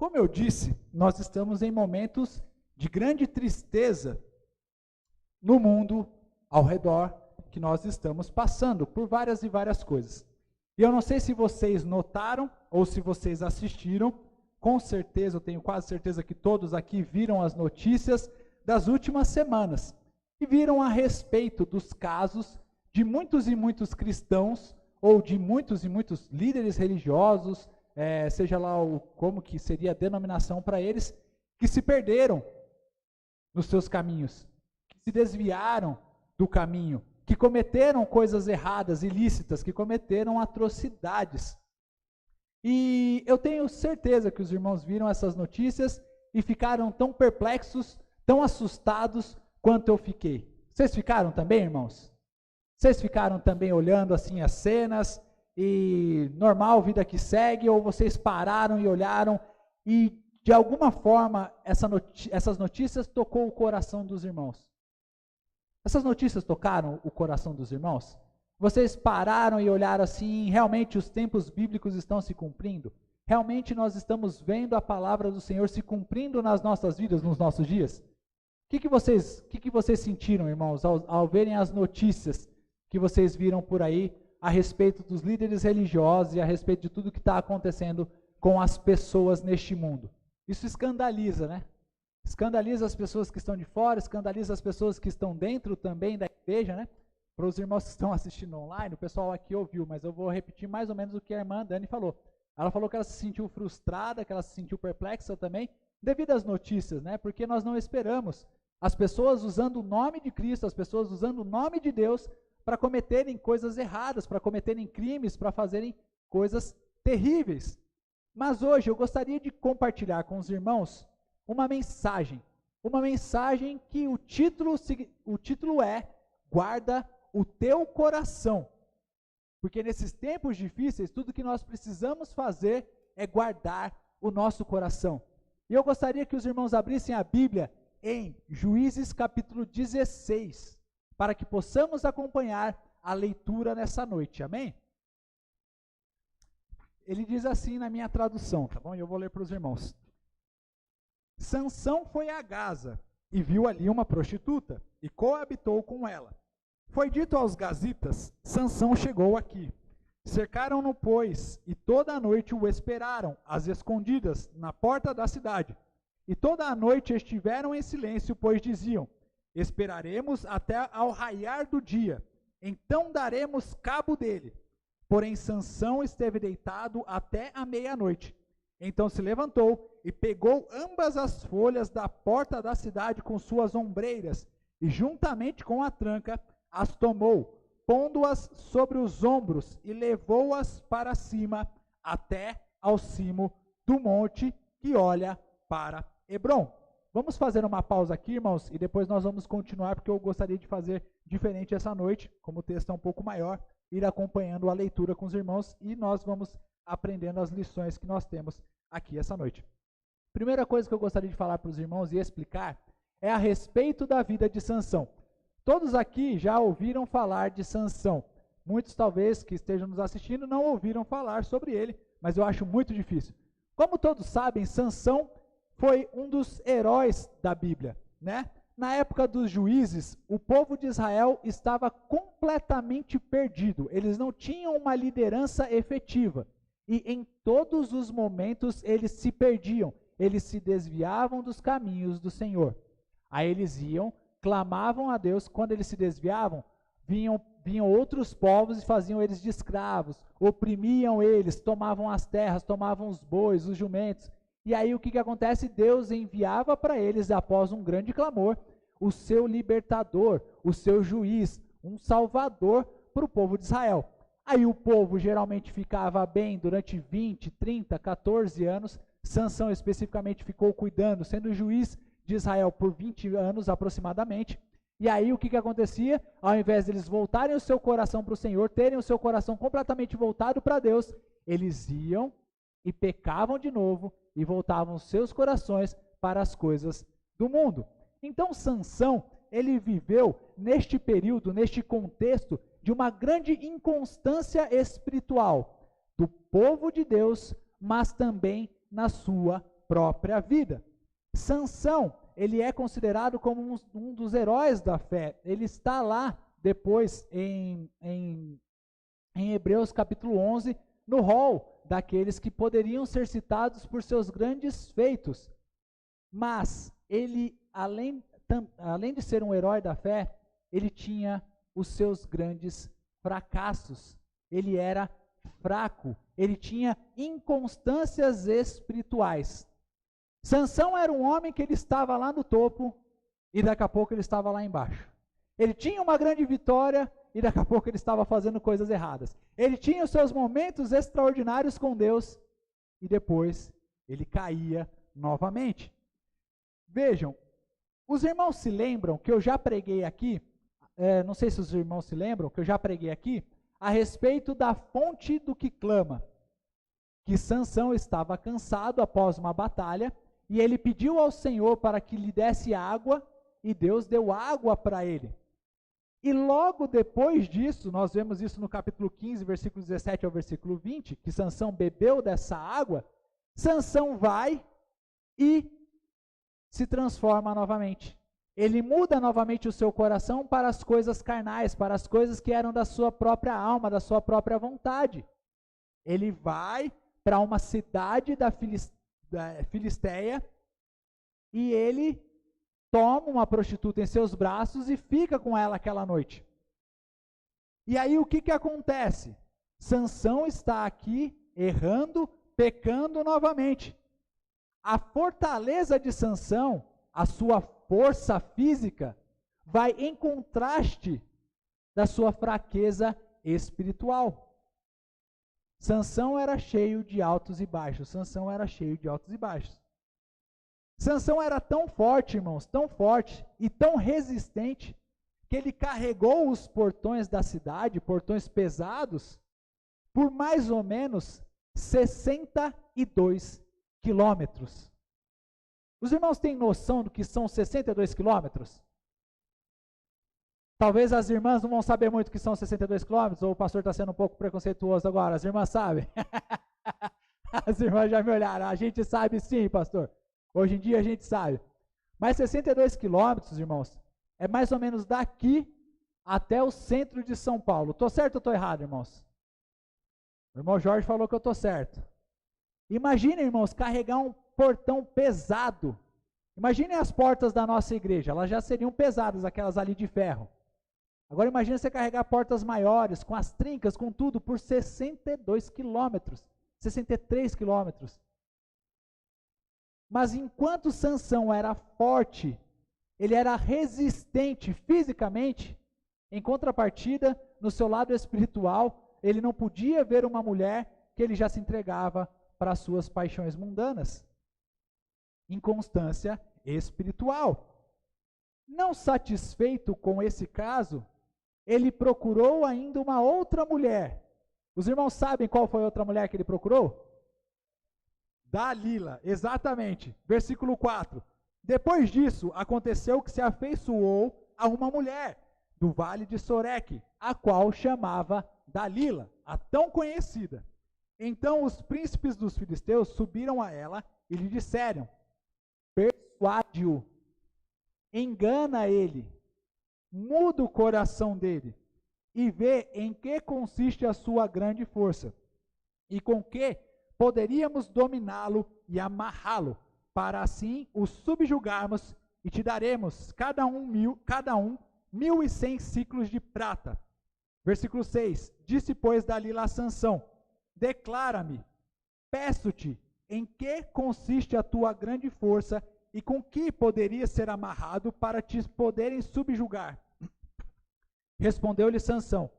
Como eu disse, nós estamos em momentos de grande tristeza no mundo ao redor, que nós estamos passando por várias e várias coisas. E eu não sei se vocês notaram ou se vocês assistiram, com certeza, eu tenho quase certeza que todos aqui viram as notícias das últimas semanas e viram a respeito dos casos de muitos e muitos cristãos ou de muitos e muitos líderes religiosos, seja lá como que seria a denominação para eles, que se perderam nos seus caminhos, que se desviaram do caminho, que cometeram coisas erradas, ilícitas, que cometeram atrocidades. E eu tenho certeza que os irmãos viram essas notícias e ficaram tão perplexos, tão assustados quanto eu fiquei. Vocês ficaram também, irmãos? Vocês ficaram também olhando assim as cenas e normal, vida que segue, ou vocês pararam e olharam e de alguma forma essas notícias tocou o coração dos irmãos? Essas notícias tocaram o coração dos irmãos? Vocês pararam e olharam assim, realmente os tempos bíblicos estão se cumprindo? Realmente nós estamos vendo a palavra do Senhor se cumprindo nas nossas vidas, nos nossos dias? O que vocês sentiram, irmãos, ao verem as notícias que vocês viram por aí a respeito dos líderes religiosos e a respeito de tudo que está acontecendo com as pessoas neste mundo? Isso escandaliza, né? Escandaliza as pessoas que estão de fora, escandaliza as pessoas que estão dentro também da igreja, né? Para os irmãos que estão assistindo online, o pessoal aqui ouviu, mas eu vou repetir mais ou menos o que a irmã Dani falou. Ela falou que ela se sentiu frustrada, que ela se sentiu perplexa também, devido às notícias, né? Porque nós não esperamos as pessoas usando o nome de Cristo, as pessoas usando o nome de Deus para cometerem coisas erradas, para cometerem crimes, para fazerem coisas terríveis. Mas hoje eu gostaria de compartilhar com os irmãos uma mensagem que o título é Guarda o Teu Coração. Porque nesses tempos difíceis, tudo que nós precisamos fazer é guardar o nosso coração. E eu gostaria que os irmãos abrissem a Bíblia em Juízes capítulo 16, para que possamos acompanhar a leitura nessa noite, amém? Ele diz assim na minha tradução, tá bom? E eu vou ler para os irmãos. Sansão foi a Gaza e viu ali uma prostituta e coabitou com ela. Foi dito aos gazitas, Sansão chegou aqui. Cercaram-no, pois, e toda a noite o esperaram, às escondidas, na porta da cidade. E toda a noite estiveram em silêncio, pois diziam, esperaremos até ao raiar do dia, então daremos cabo dele. Porém Sansão esteve deitado até a meia-noite. Então se levantou e pegou ambas as folhas da porta da cidade com suas ombreiras, e juntamente com a tranca as tomou, pondo-as sobre os ombros, e levou-as para cima, até ao cimo do monte que olha para Hebrom. Vamos fazer uma pausa aqui, irmãos, e depois nós vamos continuar, porque eu gostaria de fazer diferente essa noite, como o texto é um pouco maior, ir acompanhando a leitura com os irmãos, e nós vamos aprendendo as lições que nós temos aqui essa noite. Primeira coisa que eu gostaria de falar para os irmãos e explicar é a respeito da vida de Sansão. Todos aqui já ouviram falar de Sansão. Muitos talvez que estejam nos assistindo não ouviram falar sobre ele, mas eu acho muito difícil. Como todos sabem, Sansão foi um dos heróis da Bíblia, né? Na época dos juízes, o povo de Israel estava completamente perdido. Eles não tinham uma liderança efetiva. E em todos os momentos eles se perdiam. Eles se desviavam dos caminhos do Senhor. Aí eles iam, clamavam a Deus. Quando eles se desviavam, vinham outros povos e faziam eles de escravos. Oprimiam eles, tomavam as terras, tomavam os bois, os jumentos. E aí o que acontece? Deus enviava para eles, após um grande clamor, o seu libertador, o seu juiz, um salvador para o povo de Israel. Aí o povo geralmente ficava bem durante 20, 30, 14 anos. Sansão especificamente ficou cuidando, sendo juiz de Israel por 20 anos aproximadamente. E aí o que acontecia? Ao invés de eles voltarem o seu coração para o Senhor, terem o seu coração completamente voltado para Deus, eles iam e pecavam de novo e voltavam seus corações para as coisas do mundo. Então Sansão, ele viveu neste período, neste contexto, de uma grande inconstância espiritual do povo de Deus, mas também na sua própria vida. Sansão, ele é considerado como um dos heróis da fé. Ele está lá depois em Hebreus capítulo 11, no rol daqueles que poderiam ser citados por seus grandes feitos. Mas ele, além de ser um herói da fé, ele tinha os seus grandes fracassos. Ele era fraco, ele tinha inconstâncias espirituais. Sansão era um homem que ele estava lá no topo e daqui a pouco ele estava lá embaixo. Ele tinha uma grande vitória e daqui a pouco ele estava fazendo coisas erradas. Ele tinha os seus momentos extraordinários com Deus e depois ele caía novamente. Vejam, os irmãos se lembram que eu já preguei aqui, não sei se os irmãos se lembram, que eu já preguei aqui, a respeito da fonte do que clama, que Sansão estava cansado após uma batalha, e ele pediu ao Senhor para que lhe desse água, e Deus deu água para ele. E logo depois disso, nós vemos isso no capítulo 15, versículo 17 ao versículo 20, que Sansão bebeu dessa água, Sansão vai e se transforma novamente. Ele muda novamente o seu coração para as coisas carnais, para as coisas que eram da sua própria alma, da sua própria vontade. Ele vai para uma cidade da Filisteia e ele toma uma prostituta em seus braços e fica com ela aquela noite. E aí o que acontece? Sansão está aqui errando, pecando novamente. A fortaleza de Sansão, a sua força física, vai em contraste da sua fraqueza espiritual. Sansão era cheio de altos e baixos. Sansão era cheio de altos e baixos. Sansão era tão forte, irmãos, tão forte e tão resistente, que ele carregou os portões da cidade, portões pesados, por mais ou menos 62 quilômetros. Os irmãos têm noção do que são 62 quilômetros? Talvez as irmãs não vão saber muito o que são 62 quilômetros, ou o pastor está sendo um pouco preconceituoso agora. As irmãs sabem? As irmãs já me olharam. A gente sabe sim, pastor. Hoje em dia a gente sabe. Mas 62 quilômetros, irmãos, é mais ou menos daqui até o centro de São Paulo. Estou certo ou estou errado, irmãos? O irmão Jorge falou que eu estou certo. Imagina, irmãos, carregar um portão pesado. Imaginem as portas da nossa igreja, elas já seriam pesadas, aquelas ali de ferro. Agora imagine você carregar portas maiores, com as trincas, com tudo, por 62 quilômetros, 63 quilômetros. Mas enquanto Sansão era forte, ele era resistente fisicamente, em contrapartida, no seu lado espiritual, ele não podia ver uma mulher que ele já se entregava para as suas paixões mundanas. Inconstância espiritual. Não satisfeito com esse caso, ele procurou ainda uma outra mulher. Os irmãos sabem qual foi a outra mulher que ele procurou? Dalila, exatamente. Versículo 4. Depois disso, aconteceu que se afeiçoou a uma mulher do vale de Soreque, a qual chamava Dalila, a tão conhecida. Então os príncipes dos filisteus subiram a ela e lhe disseram: persuade-o, engana ele, muda o coração dele e vê em que consiste a sua grande força e com que poderíamos dominá-lo e amarrá-lo, para assim o subjugarmos e te daremos cada um 1.100 ciclos de prata. Versículo 6. Disse, pois, Dalila a Sansão: declara-me, peço-te, em que consiste a tua grande força e com que poderia ser amarrado para te poderem subjugar? Respondeu-lhe Sansão: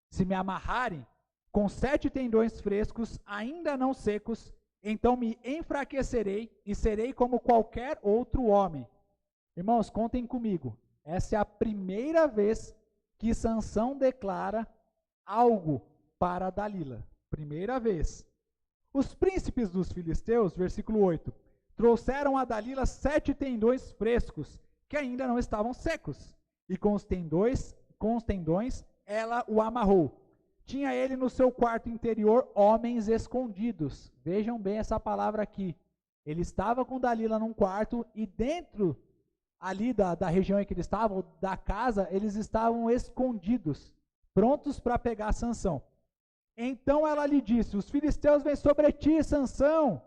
se me amarrarem com 7 tendões frescos, ainda não secos, então me enfraquecerei e serei como qualquer outro homem. Irmãos, contem comigo. Essa é a primeira vez que Sansão declara algo para Dalila. Primeira vez. Os príncipes dos filisteus, versículo 8, trouxeram a Dalila 7 tendões frescos, que ainda não estavam secos, e com os tendões ela o amarrou. Tinha ele no seu quarto interior homens escondidos. Vejam bem essa palavra aqui. Ele estava com Dalila num quarto e dentro ali da região em que eles estavam, da casa, eles estavam escondidos, prontos para pegar Sansão. Então ela lhe disse: os filisteus vêm sobre ti, Sansão.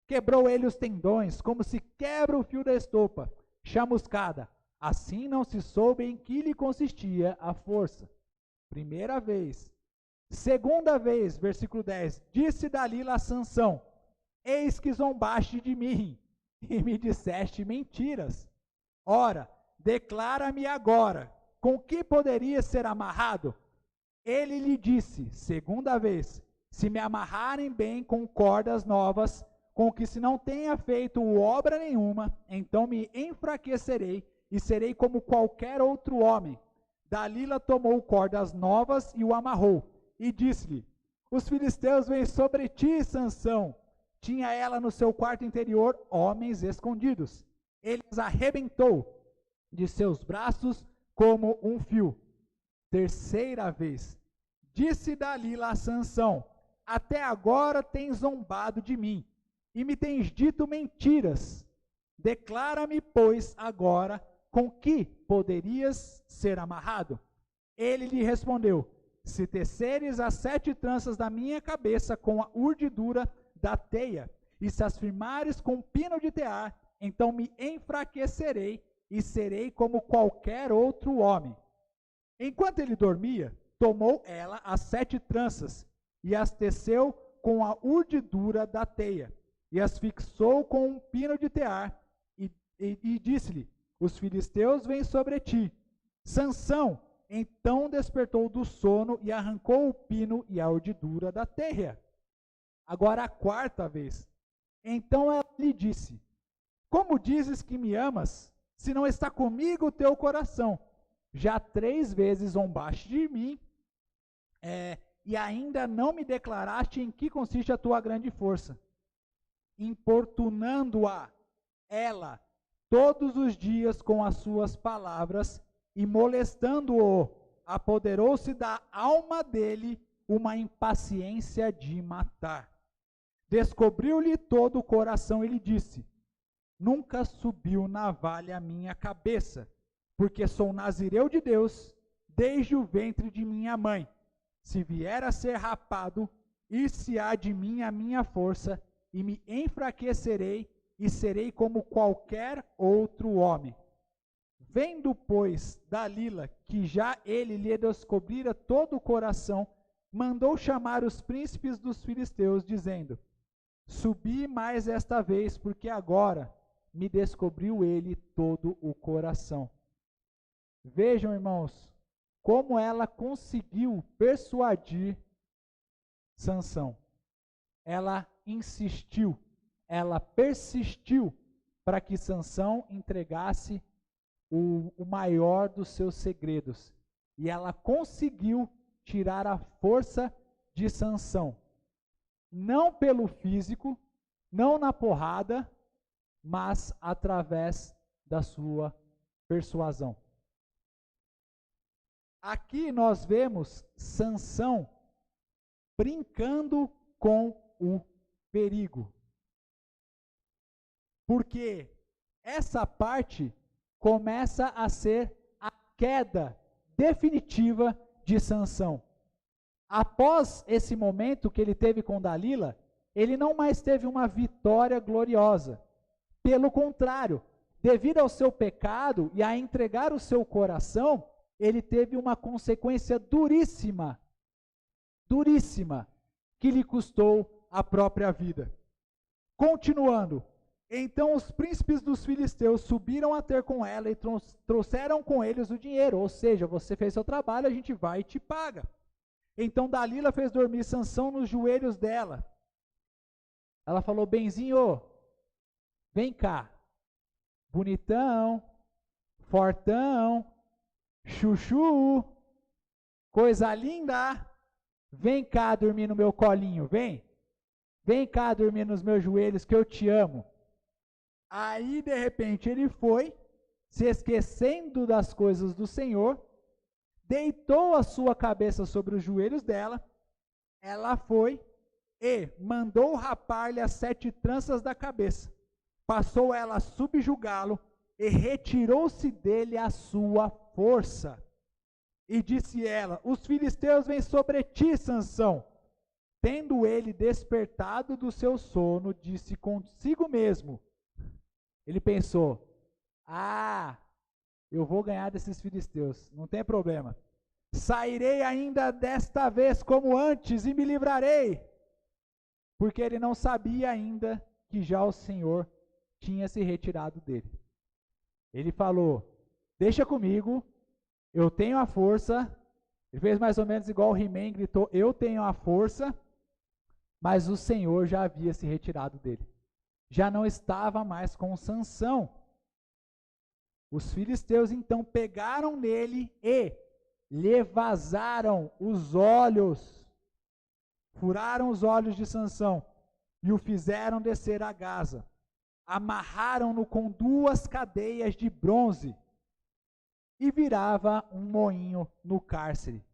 Quebrou ele os tendões, como se quebra o fio da estopa, chamuscada. Assim não se soube em que lhe consistia a força. Primeira vez. Segunda vez, versículo 10. Disse Dalila a Sansão: eis que zombaste de mim, e me disseste mentiras. Ora, declara-me agora, com que poderia ser amarrado? Ele lhe disse, segunda vez: se me amarrarem bem com cordas novas, com que se não tenha feito obra nenhuma, então me enfraquecerei e serei como qualquer outro homem. Dalila tomou cordas novas e o amarrou, e disse-lhe: os filisteus vêm sobre ti, Sansão. Tinha ela no seu quarto interior homens escondidos. Ele os arrebentou de seus braços como um fio. Terceira vez, disse Dalila a Sansão: até agora tens zombado de mim, e me tens dito mentiras. Declara-me, pois, agora, com que poderias ser amarrado? Ele lhe respondeu: se teceres as 7 tranças da minha cabeça com a urdidura da teia, e se as firmares com pino de tear, então me enfraquecerei e serei como qualquer outro homem. Enquanto ele dormia, tomou ela as 7 tranças e as teceu com a urdidura da teia, e as fixou com um pino de tear, e disse-lhe: os filisteus vêm sobre ti. Sansão então despertou do sono e arrancou o pino e a urdidura da teia. Agora a quarta vez. Então ela lhe disse: como dizes que me amas, se não está comigo o teu coração? Já 3 vezes zombaste de mim, e ainda não me declaraste em que consiste a tua grande força. Importunando-a ela todos os dias com as suas palavras, e molestando-o, apoderou-se da alma dele uma impaciência de matar. Descobriu-lhe todo o coração e lhe disse: nunca subiu navalha à minha cabeça, porque sou nazireu de Deus desde o ventre de minha mãe. Se vier a ser rapado, ir-se-á de mim a minha força, e me enfraquecerei, e serei como qualquer outro homem. Vendo, pois, Dalila que já ele lhe descobrira todo o coração, mandou chamar os príncipes dos filisteus, dizendo: subi mais esta vez, porque agora me descobriu ele todo o coração. Vejam, irmãos, como ela conseguiu persuadir Sansão. Ela insistiu, ela persistiu para que Sansão entregasse o maior dos seus segredos. E ela conseguiu tirar a força de Sansão. Não pelo físico, não na porrada, mas através da sua persuasão. Aqui nós vemos Sansão brincando com o perigo. Porque essa parte começa a ser a queda definitiva de Sansão. Após esse momento que ele teve com Dalila, ele não mais teve uma vitória gloriosa. Pelo contrário, devido ao seu pecado e a entregar o seu coração, ele teve uma consequência duríssima, que lhe custou a própria vida. Continuando, então os príncipes dos filisteus subiram a ter com ela e trouxeram com eles o dinheiro, ou seja, você fez seu trabalho, a gente vai e te paga. Então Dalila fez dormir Sansão nos joelhos dela. Ela falou: benzinho, vem cá, bonitão, fortão, chuchu, coisa linda, vem cá dormir no meu colinho, vem cá dormir nos meus joelhos que eu te amo. Aí de repente ele foi, se esquecendo das coisas do Senhor, deitou a sua cabeça sobre os joelhos dela, ela foi e mandou rapar-lhe as 7 tranças da cabeça. passou ela a subjugá-lo e retirou-se dele a sua força. E disse ela: os filisteus vêm sobre ti, Sansão. Tendo ele despertado do seu sono, disse consigo mesmo. Ele pensou: eu vou ganhar desses filisteus, não tem problema. Sairei ainda desta vez como antes e me livrarei. Porque ele não sabia ainda que já o Senhor tinha se retirado dele. Ele falou: deixa comigo, eu tenho a força. Ele fez mais ou menos igual o He-Man, gritou: eu tenho a força. Mas o Senhor já havia se retirado dele. Já não estava mais com Sansão. Os filisteus então pegaram nele e lhe vazaram os olhos. Furaram os olhos de Sansão e o fizeram descer a Gaza. Amarraram-no com 2 cadeias de bronze e virava um moinho no cárcere.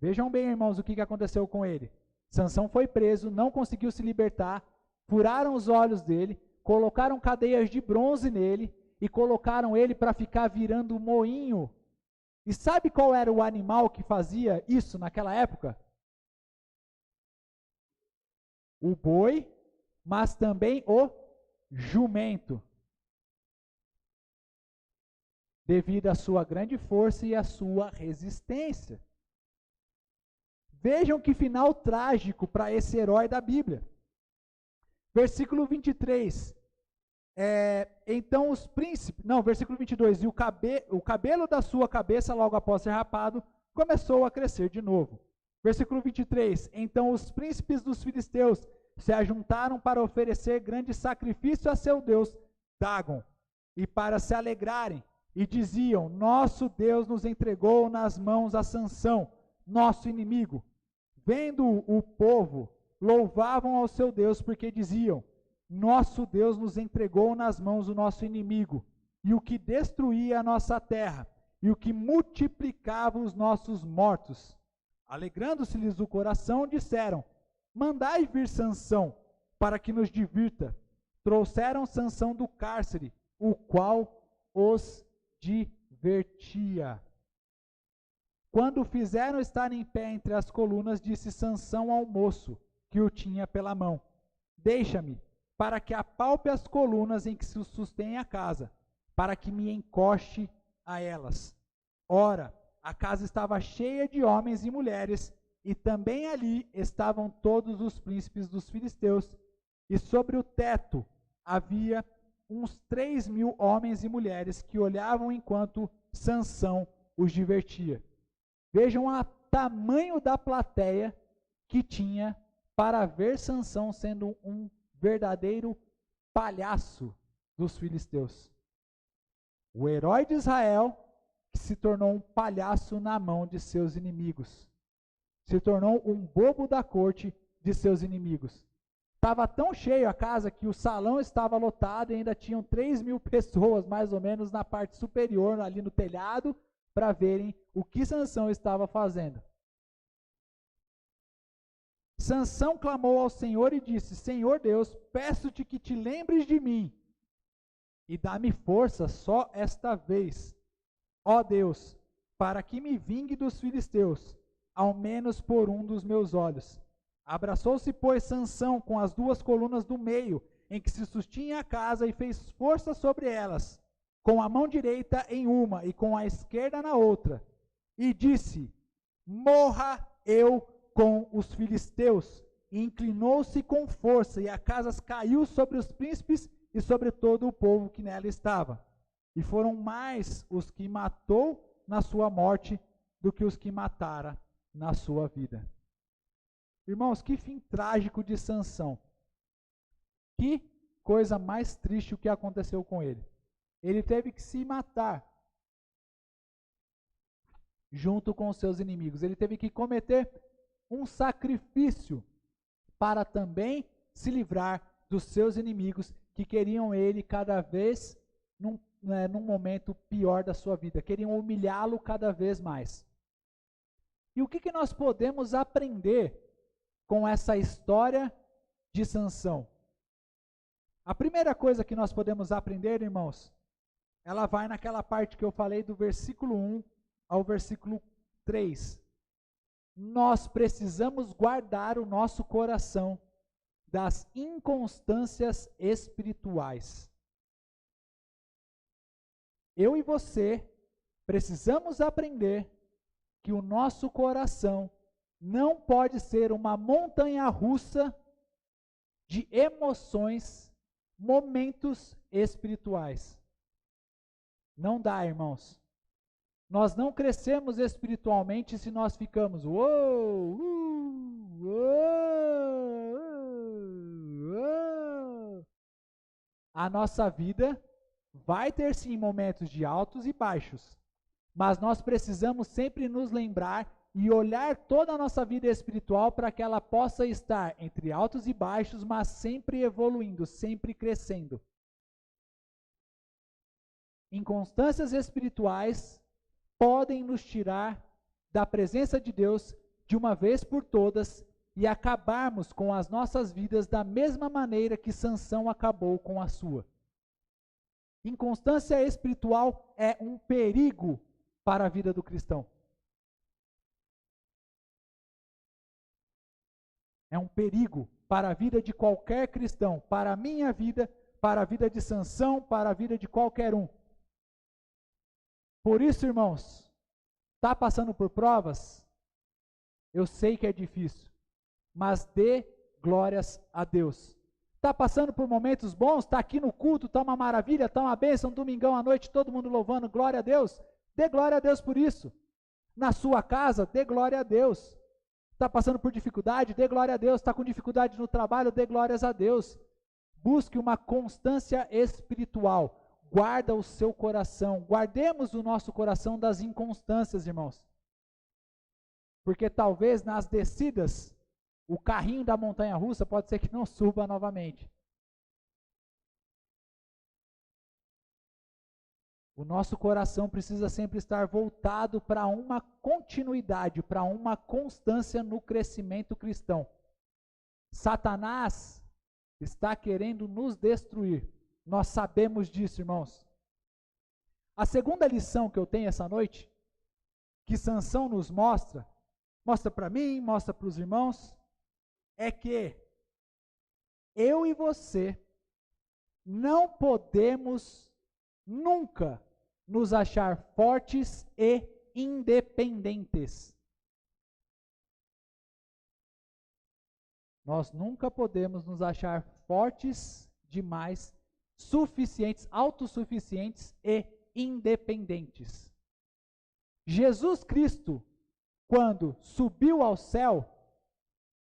Vejam bem, irmãos, o que aconteceu com ele. Sansão foi preso, não conseguiu se libertar, furaram os olhos dele, colocaram cadeias de bronze nele e colocaram ele para ficar virando moinho. E sabe qual era o animal que fazia isso naquela época? O boi, mas também o jumento. Devido à sua grande força e à sua resistência. Vejam que final trágico para esse herói da Bíblia. Versículo 23. Então os príncipes... Não, versículo 22. E o cabelo da sua cabeça, logo após ser rapado, começou a crescer de novo. Versículo 23. Então os príncipes dos filisteus se ajuntaram para oferecer grande sacrifício a seu Deus, Dagon, e para se alegrarem. E diziam: nosso Deus nos entregou nas mãos a Sansão, nosso inimigo. Vendo o povo, louvavam ao seu Deus, porque diziam: nosso Deus nos entregou nas mãos do nosso inimigo, e o que destruía a nossa terra, e o que multiplicava os nossos mortos. Alegrando-se-lhes o coração, disseram: mandai vir Sansão, para que nos divirta. Trouxeram Sansão do cárcere, o qual os divertia. Quando o fizeram estar em pé entre as colunas, disse Sansão ao moço, que o tinha pela mão: deixa-me, para que apalpe as colunas em que se sustém a casa, para que me encoste a elas. Ora, a casa estava cheia de homens e mulheres, e também ali estavam todos os príncipes dos filisteus, e sobre o teto havia uns 3.000 homens e mulheres que olhavam enquanto Sansão os divertia. Vejam o tamanho da plateia que tinha para ver Sansão sendo um verdadeiro palhaço dos filisteus. O herói de Israel que se tornou um palhaço na mão de seus inimigos. Se tornou um bobo da corte de seus inimigos. Estava tão cheio a casa que o salão estava lotado e ainda tinham 3.000 pessoas mais ou menos na parte superior, ali no telhado, para verem o que Sansão estava fazendo. Sansão clamou ao Senhor e disse: Senhor Deus, peço-te que te lembres de mim e dá-me força só esta vez, ó Deus, para que me vingue dos filisteus, ao menos por um dos meus olhos. Abraçou-se, pois, Sansão com as 2 colunas do meio, em que se sustinha a casa, e fez força sobre elas, com a mão direita em uma e com a esquerda na outra, e disse: morra eu com os filisteus. E inclinou-se com força, e a casa caiu sobre os príncipes e sobre todo o povo que nela estava. E foram mais os que matou na sua morte do que os que matara na sua vida. Irmãos, que fim trágico de Sansão. Que coisa mais triste o que aconteceu com ele. Ele teve que se matar junto com os seus inimigos. Ele teve que cometer um sacrifício para também se livrar dos seus inimigos que queriam ele cada vez num momento pior da sua vida. Queriam humilhá-lo cada vez mais. E o que nós podemos aprender com essa história de Sansão? A primeira coisa que nós podemos aprender, irmãos, ela vai naquela parte que eu falei do versículo 1 ao versículo 3. Nós precisamos guardar o nosso coração das inconstâncias espirituais. Eu e você precisamos aprender que o nosso coração não pode ser uma montanha-russa de emoções, momentos espirituais. Não dá, irmãos. Nós não crescemos espiritualmente se nós ficamos A nossa vida vai ter sim momentos de altos e baixos, mas nós precisamos sempre nos lembrar e olhar toda a nossa vida espiritual para que ela possa estar entre altos e baixos, mas sempre evoluindo, sempre crescendo. Inconstâncias espirituais podem nos tirar da presença de Deus de uma vez por todas e acabarmos com as nossas vidas da mesma maneira que Sansão acabou com a sua. Inconstância espiritual é um perigo para a vida do cristão. É um perigo para a vida de qualquer cristão, para a minha vida, para a vida de Sansão, para a vida de qualquer um. Por isso, irmãos, está passando por provas? Eu sei que é difícil, mas dê glórias a Deus. Está passando por momentos bons? Está aqui no culto, está uma maravilha, está uma bênção, domingão à noite, todo mundo louvando, glória a Deus. Dê glória a Deus por isso. Na sua casa, dê glória a Deus. Está passando por dificuldade? Dê glória a Deus. Está com dificuldade no trabalho? Dê glórias a Deus. Busque uma constância espiritual. Guarda o seu coração. Guardemos o nosso coração das inconstâncias, irmãos. Porque talvez nas descidas, o carrinho da montanha-russa pode ser que não suba novamente. O nosso coração precisa sempre estar voltado para uma continuidade, para uma constância no crescimento cristão. Satanás está querendo nos destruir. Nós sabemos disso, irmãos. A segunda lição que eu tenho essa noite, que Sansão nos mostra para mim, mostra para os irmãos, é que eu e você não podemos nunca nos achar fortes e independentes. Nós nunca podemos nos achar fortes demais, suficientes, autossuficientes e independentes. Jesus Cristo, quando subiu ao céu,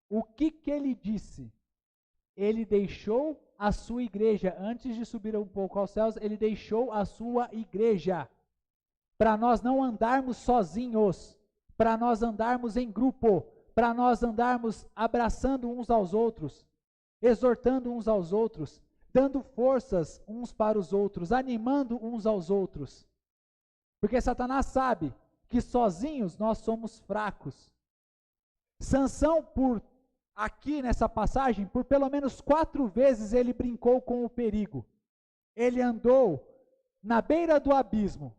o que ele disse? Ele deixou a sua igreja, antes de subir um pouco aos céus, ele deixou a sua igreja, para nós não andarmos sozinhos, para nós andarmos em grupo, para nós andarmos abraçando uns aos outros, exortando uns aos outros, dando forças uns para os outros, animando uns aos outros. Porque Satanás sabe que sozinhos nós somos fracos. Sansão, aqui nessa passagem, por pelo menos 4 vezes ele brincou com o perigo. Ele andou na beira do abismo.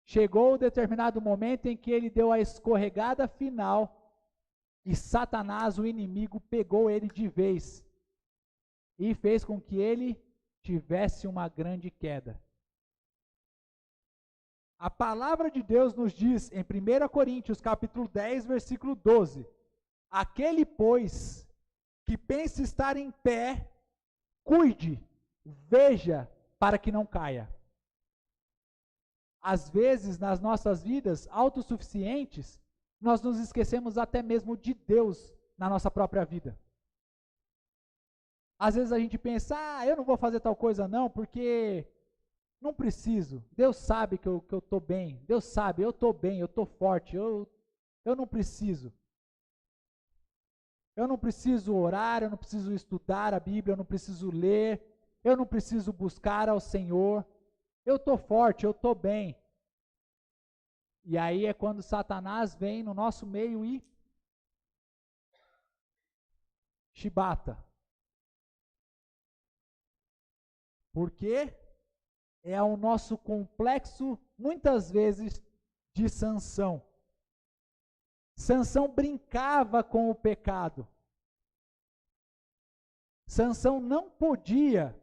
Chegou um determinado momento em que ele deu a escorregada final e Satanás, o inimigo, pegou ele de vez e fez com que ele tivesse uma grande queda. A palavra de Deus nos diz em 1 Coríntios, capítulo 10, versículo 12, aquele, pois, que pensa estar em pé, cuide, veja, para que não caia. Às vezes, nas nossas vidas autossuficientes, nós nos esquecemos até mesmo de Deus na nossa própria vida. Às vezes a gente pensa, eu não vou fazer tal coisa não, porque não preciso. Deus sabe que eu estou bem. Deus sabe, eu estou bem, eu estou forte. Eu não preciso. Eu não preciso orar, eu não preciso estudar a Bíblia, eu não preciso ler, eu não preciso buscar ao Senhor. Eu estou forte, eu estou bem. E aí é quando Satanás vem no nosso meio e chibata. Porque é o nosso complexo, muitas vezes, de Sansão. Sansão brincava com o pecado. Sansão não podia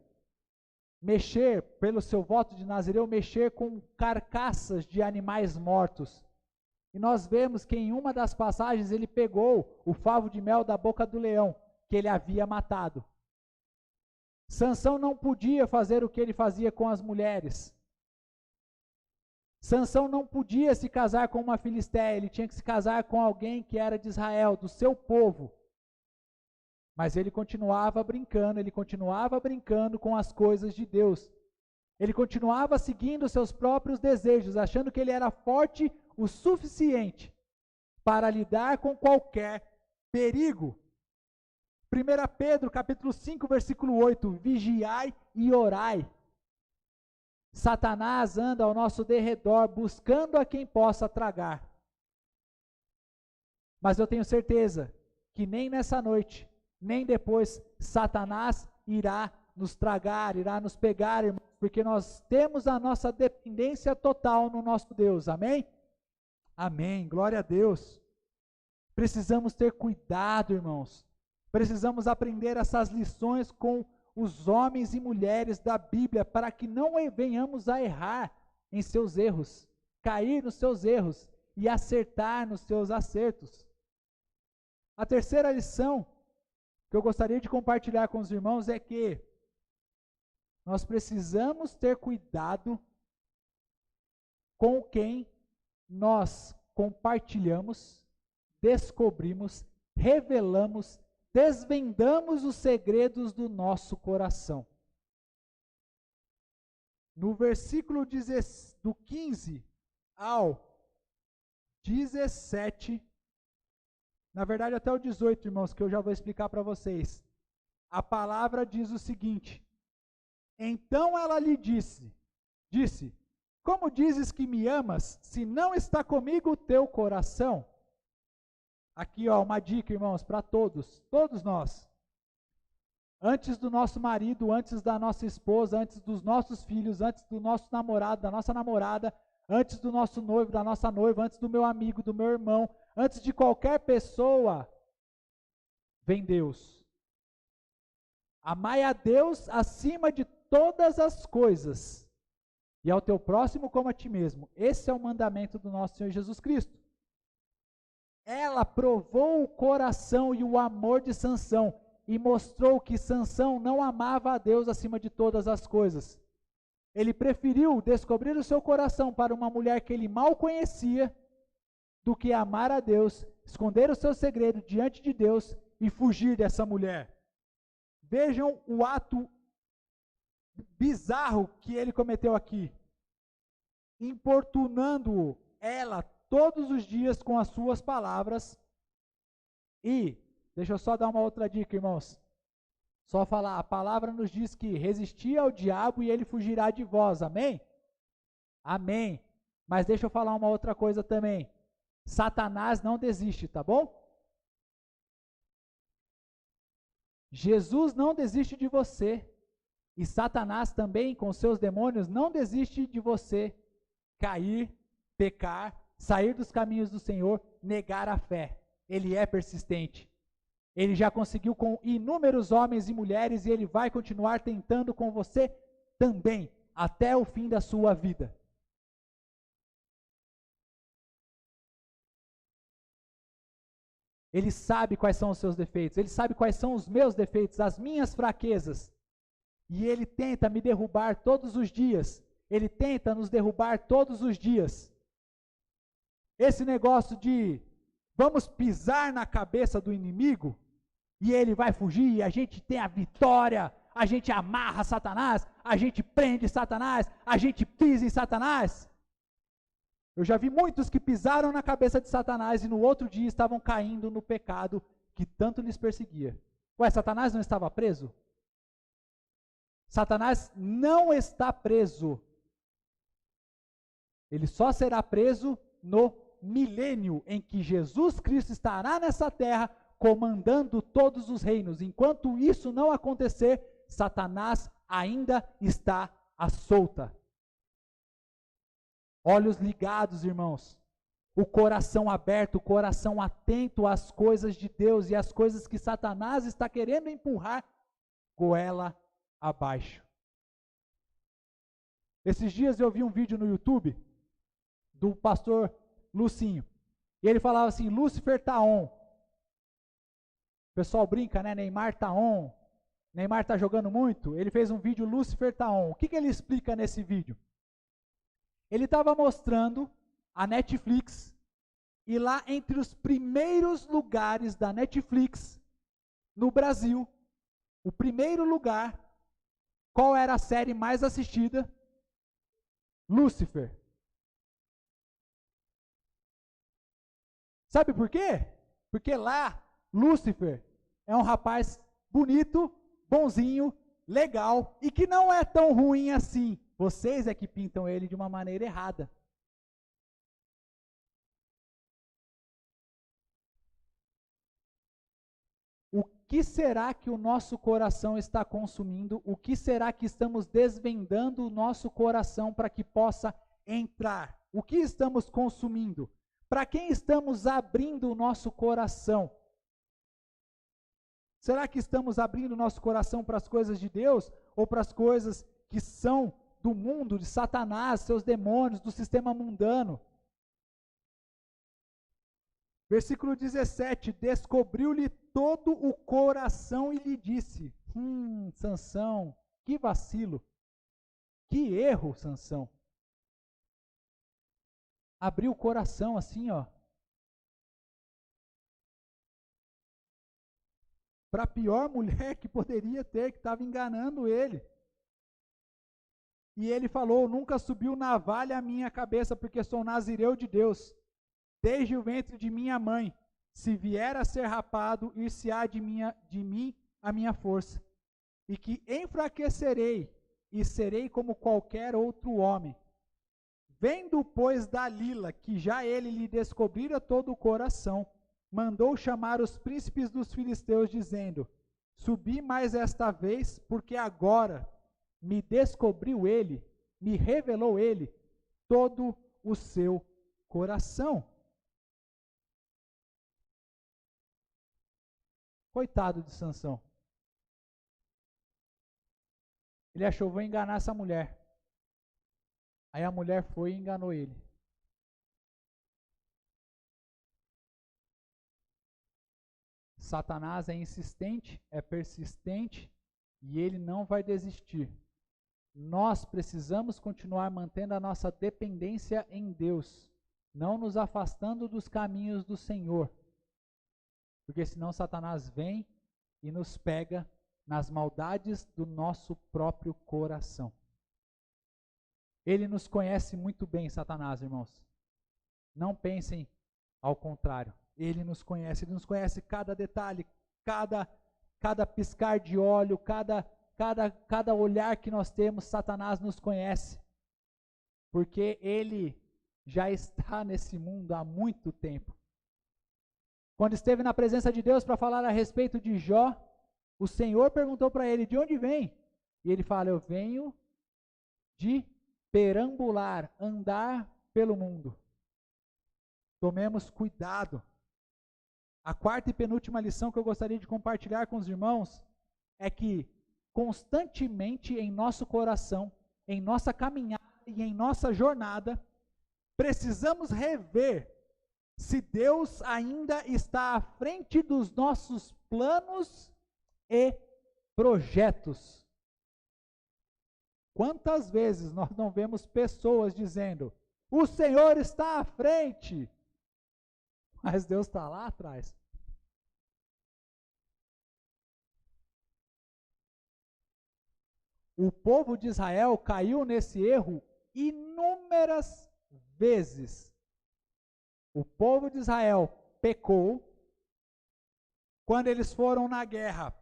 mexer, pelo seu voto de Nazireu, mexer com carcaças de animais mortos. E nós vemos que em uma das passagens ele pegou o favo de mel da boca do leão, que ele havia matado. Sansão não podia fazer o que ele fazia com as mulheres. Sansão não podia se casar com uma filisteia, ele tinha que se casar com alguém que era de Israel, do seu povo. Mas ele continuava brincando com as coisas de Deus. Ele continuava seguindo seus próprios desejos, achando que ele era forte o suficiente para lidar com qualquer perigo. 1 Pedro, capítulo 5, versículo 8, vigiai e orai. Satanás anda ao nosso derredor, buscando a quem possa tragar. Mas eu tenho certeza que nem nessa noite, nem depois, Satanás irá nos tragar, irá nos pegar, irmãos, porque nós temos a nossa dependência total no nosso Deus, amém? Amém, glória a Deus. Precisamos ter cuidado, irmãos. Precisamos aprender essas lições com os homens e mulheres da Bíblia, para que não venhamos a errar em seus erros, cair nos seus erros e acertar nos seus acertos. A terceira lição que eu gostaria de compartilhar com os irmãos é que nós precisamos ter cuidado com quem nós compartilhamos, descobrimos, revelamos, desvendamos os segredos do nosso coração. No versículo do 15 ao 17, na verdade até o 18, irmãos, que eu já vou explicar para vocês. A palavra diz o seguinte: então ela lhe disse, como dizes que me amas, se não está comigo o teu coração? Aqui, uma dica, irmãos, para todos nós. Antes do nosso marido, antes da nossa esposa, antes dos nossos filhos, antes do nosso namorado, da nossa namorada, antes do nosso noivo, da nossa noiva, antes do meu amigo, do meu irmão, antes de qualquer pessoa, vem Deus. Amai a Deus acima de todas as coisas, e ao teu próximo como a ti mesmo. Esse é o mandamento do nosso Senhor Jesus Cristo. Ela provou o coração e o amor de Sansão e mostrou que Sansão não amava a Deus acima de todas as coisas. Ele preferiu descobrir o seu coração para uma mulher que ele mal conhecia do que amar a Deus, esconder o seu segredo diante de Deus e fugir dessa mulher. Vejam o ato bizarro que ele cometeu aqui, importunando ela todos os dias com as suas palavras. E, deixa eu só dar uma outra dica, irmãos. Só falar, a palavra nos diz que resistir ao diabo e ele fugirá de vós, amém? Amém. Mas deixa eu falar uma outra coisa também. Satanás não desiste, tá bom? Jesus não desiste de você. E Satanás também, com seus demônios, não desiste de você cair, pecar, sair dos caminhos do Senhor, negar a fé. Ele é persistente. Ele já conseguiu com inúmeros homens e mulheres e ele vai continuar tentando com você também, até o fim da sua vida. Ele sabe quais são os seus defeitos, ele sabe quais são os meus defeitos, as minhas fraquezas. E ele tenta me derrubar todos os dias. Ele tenta nos derrubar todos os dias. Esse negócio de vamos pisar na cabeça do inimigo e ele vai fugir, a gente tem a vitória, a gente amarra Satanás, a gente prende Satanás, a gente pisa em Satanás. Eu já vi muitos que pisaram na cabeça de Satanás e no outro dia estavam caindo no pecado que tanto lhes perseguia. Ué, Satanás não estava preso? Satanás não está preso. Ele só será preso no milênio em que Jesus Cristo estará nessa terra comandando todos os reinos. Enquanto isso não acontecer, Satanás ainda está à solta. Olhos ligados, irmãos. O coração aberto, o coração atento às coisas de Deus e às coisas que Satanás está querendo empurrar goela abaixo. Esses dias eu vi um vídeo no YouTube do pastor Lucinho. E ele falava assim, Lúcifer tá on. O pessoal brinca, né? Neymar tá on. Neymar tá jogando muito. Ele fez um vídeo, Lúcifer tá on. O que ele explica nesse vídeo? Ele estava mostrando a Netflix. E lá entre os primeiros lugares da Netflix, no Brasil, o primeiro lugar, qual era a série mais assistida? Lúcifer. Sabe por quê? Porque lá, Lúcifer é um rapaz bonito, bonzinho, legal e que não é tão ruim assim. Vocês é que pintam ele de uma maneira errada. O que será que o nosso coração está consumindo? O que será que estamos desvendando o nosso coração para que possa entrar? O que estamos consumindo? Para quem estamos abrindo o nosso coração? Será que estamos abrindo o nosso coração para as coisas de Deus ou para as coisas que são do mundo, de Satanás, seus demônios, do sistema mundano? Versículo 17, descobriu-lhe todo o coração e lhe disse, Sansão, que vacilo, que erro, Sansão. Abriu o coração assim, ó. Para a pior mulher que poderia ter, que estava enganando ele. E ele falou, nunca subiu navalha à minha cabeça, porque sou nazireu de Deus. Desde o ventre de minha mãe, se vier a ser rapado, ir-se-á de mim a minha força, e que enfraquecerei, e serei como qualquer outro homem. Vendo, pois, Dalila, que já ele lhe descobrira todo o coração, mandou chamar os príncipes dos filisteus, dizendo, subi mais esta vez, porque agora me descobriu ele, me revelou ele, todo o seu coração. Coitado de Sansão. Ele achou, vou enganar essa mulher. Aí a mulher foi e enganou ele. Satanás é insistente, é persistente e ele não vai desistir. Nós precisamos continuar mantendo a nossa dependência em Deus, não nos afastando dos caminhos do Senhor. Porque senão Satanás vem e nos pega nas maldades do nosso próprio coração. Ele nos conhece muito bem, Satanás, irmãos. Não pensem ao contrário. Ele nos conhece cada detalhe, cada piscar de olho, cada olhar que nós temos, Satanás nos conhece. Porque ele já está nesse mundo há muito tempo. Quando esteve na presença de Deus para falar a respeito de Jó, o Senhor perguntou para ele, de onde vem? E ele fala, eu venho de perambular, andar pelo mundo. Tomemos cuidado. A quarta e penúltima lição que eu gostaria de compartilhar com os irmãos é que constantemente em nosso coração, em nossa caminhada e em nossa jornada, precisamos rever se Deus ainda está à frente dos nossos planos e projetos. Quantas vezes nós não vemos pessoas dizendo, o Senhor está à frente, mas Deus está lá atrás. O povo de Israel caiu nesse erro inúmeras vezes. O povo de Israel pecou quando eles foram na guerra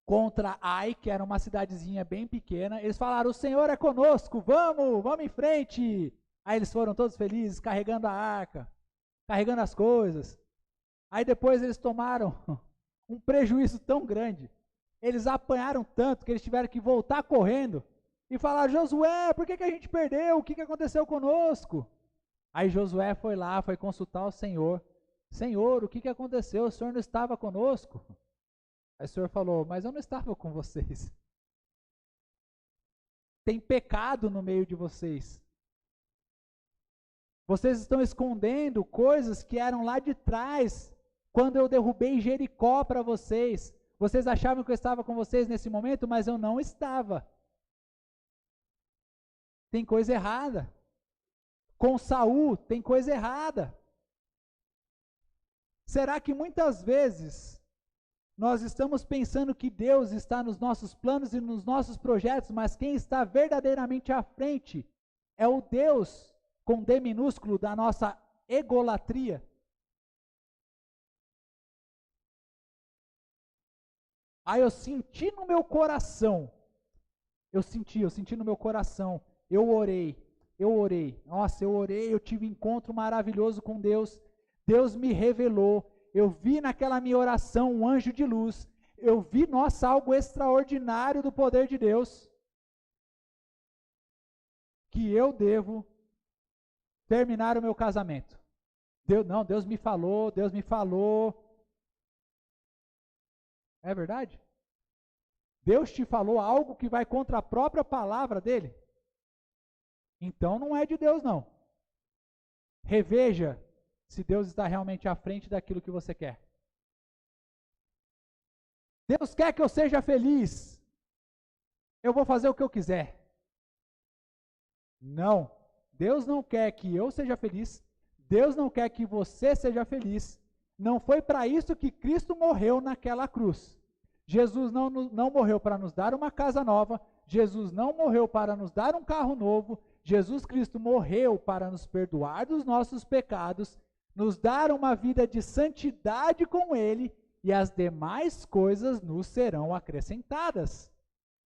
contra Ai, que era uma cidadezinha bem pequena. Eles falaram, o Senhor é conosco, vamos em frente. Aí eles foram todos felizes, carregando a arca, carregando as coisas. Aí depois eles tomaram um prejuízo tão grande Eles apanharam tanto que eles tiveram que voltar correndo e falar: Josué, por que a gente perdeu? O que aconteceu conosco? Aí Josué foi lá, foi consultar o Senhor. Senhor, o que aconteceu? O Senhor não estava conosco? Aí o Senhor falou: mas eu não estava com vocês. Tem pecado no meio de vocês. Vocês estão escondendo coisas que eram lá de trás, quando eu derrubei Jericó para vocês. Vocês achavam que eu estava com vocês nesse momento, mas eu não estava. Tem coisa errada. Com Saul, tem coisa errada. Será que muitas vezes nós estamos pensando que Deus está nos nossos planos e nos nossos projetos, mas quem está verdadeiramente à frente é o Deus com D minúsculo da nossa egolatria? Aí eu senti no meu coração, eu senti no meu coração, eu orei, nossa, eu orei, eu tive um encontro maravilhoso com Deus, Deus me revelou, eu vi naquela minha oração um anjo de luz, eu vi, nossa, algo extraordinário do poder de Deus, que eu devo terminar o meu casamento. Deus me falou, é verdade? Deus te falou algo que vai contra a própria palavra dele? Então não é de Deus não. Reveja se Deus está realmente à frente daquilo que você quer. Deus quer que eu seja feliz. Eu vou fazer o que eu quiser. Não. Deus não quer que eu seja feliz. Deus não quer que você seja feliz. Não foi para isso que Cristo morreu naquela cruz. Jesus não morreu para nos dar uma casa nova. Jesus não morreu para nos dar um carro novo. Jesus Cristo morreu para nos perdoar dos nossos pecados, nos dar uma vida de santidade com Ele, e as demais coisas nos serão acrescentadas.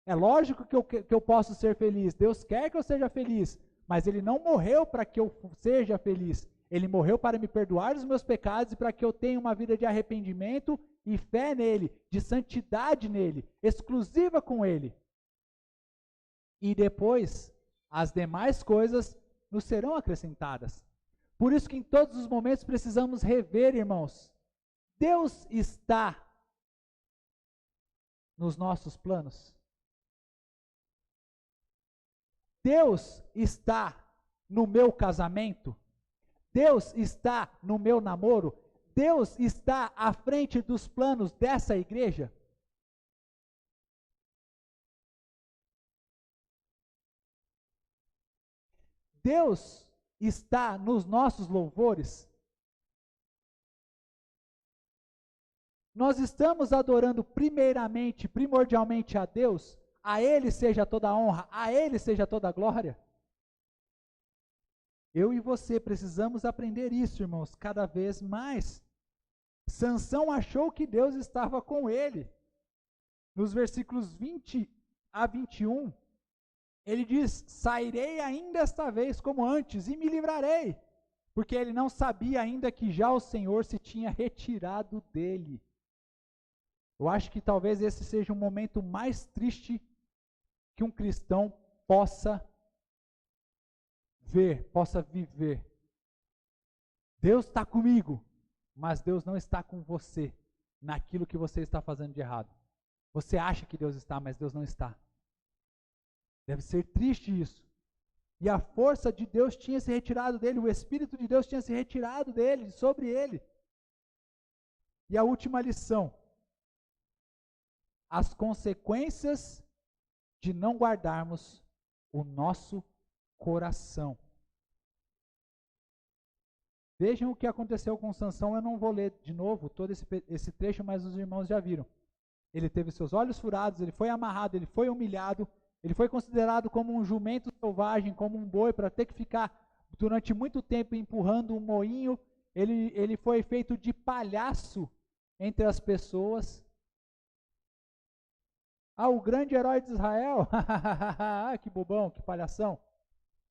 É lógico que eu posso ser feliz. Deus quer que eu seja feliz, mas Ele não morreu para que eu seja feliz. Ele morreu para me perdoar dos meus pecados e para que eu tenha uma vida de arrependimento e fé nele, de santidade nele, exclusiva com Ele. E depois, as demais coisas nos serão acrescentadas. Por isso que em todos os momentos precisamos rever, irmãos, Deus está nos nossos planos. Deus está no meu casamento. Deus está no meu namoro. Deus está à frente dos planos dessa igreja. Deus está nos nossos louvores. Nós estamos adorando primeiramente, primordialmente a Deus. A Ele seja toda a honra, a Ele seja toda a glória. Eu e você precisamos aprender isso, irmãos, cada vez mais. Sansão achou que Deus estava com ele. Nos versículos 20 a 21, ele diz: sairei ainda esta vez como antes e me livrarei, porque ele não sabia ainda que já o Senhor se tinha retirado dele. Eu acho que talvez esse seja o momento mais triste que um cristão possa ver, possa viver. Deus está comigo, mas Deus não está com você naquilo que você está fazendo de errado. Você acha que Deus está, mas Deus não está. Deve ser triste isso. E a força de Deus tinha se retirado dele, o Espírito de Deus tinha se retirado dele, sobre ele. E a última lição: as consequências de não guardarmos o nosso coração. Vejam o que aconteceu com Sansão. Eu não vou ler de novo todo esse trecho, mas os irmãos já viram. Ele teve seus olhos furados, ele foi amarrado, ele foi humilhado, ele foi considerado como um jumento selvagem, como um boi, para ter que ficar durante muito tempo empurrando um moinho. Ele foi feito de palhaço entre as pessoas. Ah, o grande herói de Israel, que bobão, que palhação.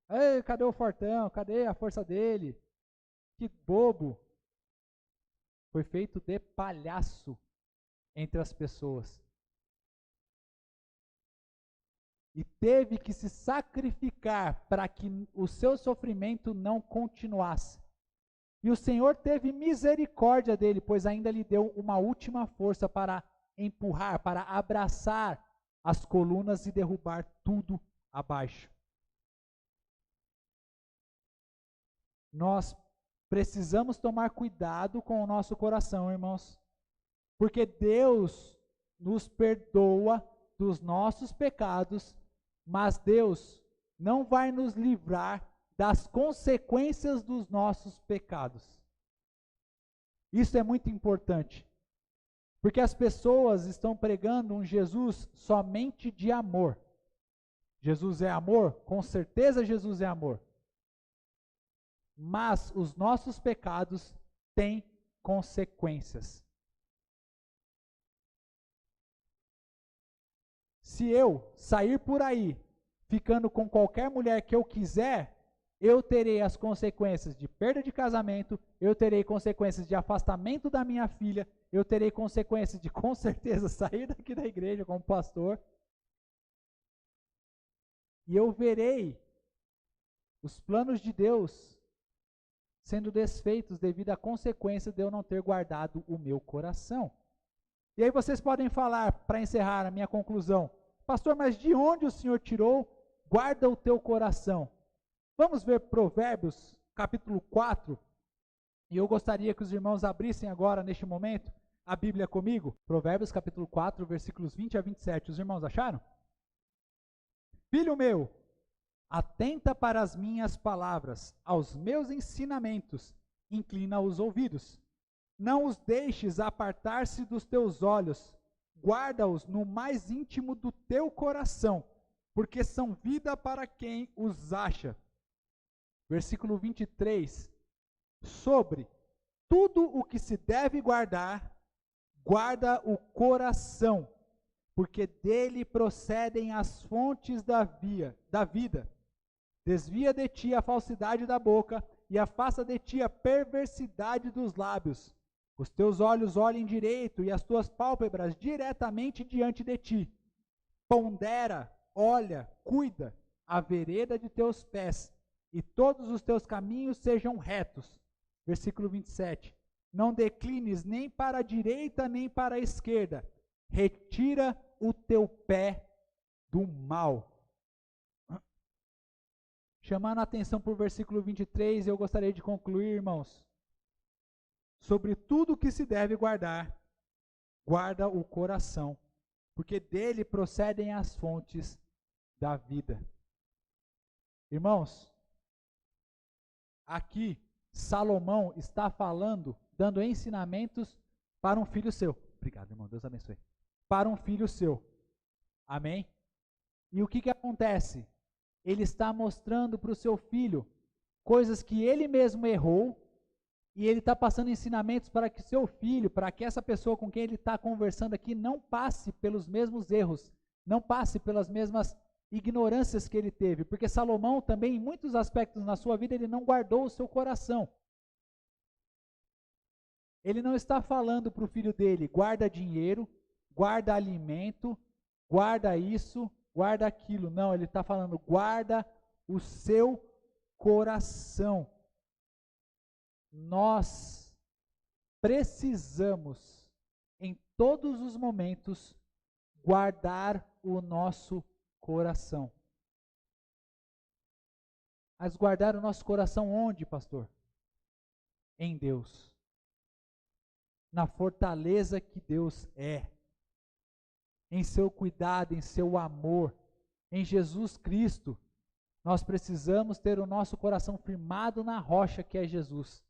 Ei, cadê o fortão? Cadê a força dele? Que bobo. Foi feito de palhaço entre as pessoas. e teve que se sacrificar para que o seu sofrimento não continuasse. E o Senhor teve misericórdia dele, pois ainda lhe deu uma última força para empurrar, para abraçar as colunas e derrubar tudo abaixo. Nós precisamos tomar cuidado com o nosso coração, irmãos, porque Deus nos perdoa dos nossos pecados, mas Deus não vai nos livrar das consequências dos nossos pecados. Isso é muito importante, porque as pessoas estão pregando um Jesus somente de amor. Jesus é amor? Com certeza Jesus é amor. Mas os nossos pecados têm consequências. Se eu sair por aí ficando com qualquer mulher que eu quiser, eu terei as consequências de perda de casamento, eu terei consequências de afastamento da minha filha, eu terei consequências de, com certeza, sair daqui da igreja como pastor. E eu verei os planos de Deus sendo desfeitos devido à consequência de eu não ter guardado o meu coração. E aí vocês podem falar, para encerrar a minha conclusão, pastor, mas de onde o Senhor tirou? Guarda o teu coração. Vamos ver Provérbios, capítulo 4, e eu gostaria que os irmãos abrissem agora, neste momento, a Bíblia comigo. Provérbios, capítulo 4, versículos 20 a 27. Os irmãos acharam? Filho meu, atenta para as minhas palavras, aos meus ensinamentos, inclina os ouvidos. Não os deixes apartar-se dos teus olhos, guarda-os no mais íntimo do teu coração, porque são vida para quem os acha. Versículo 23. Sobre tudo o que se deve guardar, guarda o coração, porque dele procedem as fontes da vida. Desvia de ti a falsidade da boca e afasta de ti a perversidade dos lábios. Os teus olhos olhem direito e as tuas pálpebras diretamente diante de ti. Pondera, olha, cuida a vereda de teus pés, e todos os teus caminhos sejam retos. Versículo 27. Não declines nem para a direita nem para a esquerda. Retira o teu pé do mal. Chamando a atenção para o versículo 23, eu gostaria de concluir, irmãos. Sobre tudo que se deve guardar, guarda o coração, porque dele procedem as fontes da vida. Irmãos, aqui Salomão está falando, dando ensinamentos para um filho seu. Obrigado, irmão, Deus abençoe. Para um filho seu. Amém? E o que acontece? Ele está mostrando para o seu filho coisas que ele mesmo errou, e ele está passando ensinamentos para que seu filho, para que essa pessoa com quem ele está conversando aqui não passe pelos mesmos erros, não passe pelas mesmas ignorâncias que ele teve, porque Salomão também, em muitos aspectos na sua vida, ele não guardou o seu coração. Ele não está falando para o filho dele, guarda dinheiro, guarda alimento, guarda isso, guarda aquilo. Não, ele está falando, guarda o seu coração. Nós precisamos, em todos os momentos, guardar o nosso coração. Mas guardar o nosso coração onde, pastor? Em Deus. Na fortaleza que Deus é. Em seu cuidado, em seu amor, em Jesus Cristo. Nós precisamos ter o nosso coração firmado na rocha que é Jesus.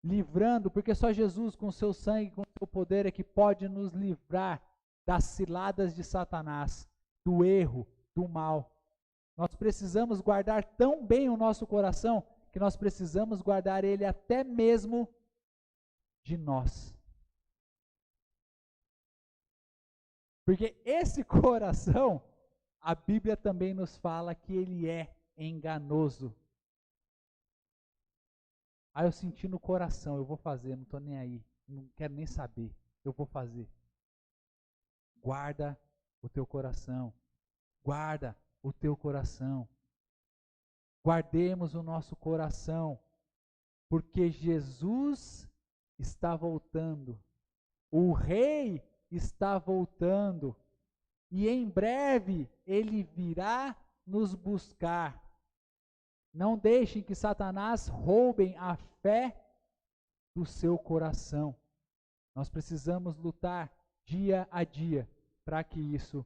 Livrando, porque só Jesus com seu sangue, com seu poder é que pode nos livrar das ciladas de Satanás, do erro, do mal. Nós precisamos guardar tão bem o nosso coração, que nós precisamos guardar ele até mesmo de nós. Porque esse coração, a Bíblia também nos fala que ele é enganoso. Ah, eu senti no coração, eu vou fazer, não estou nem aí, não quero nem saber, eu vou fazer. Guarda o teu coração. Guarda o teu coração. Guardemos o nosso coração, porque Jesus está voltando. O Rei está voltando. E em breve Ele virá nos buscar. Não deixem que Satanás roubem a fé do seu coração. Nós precisamos lutar dia a dia para que isso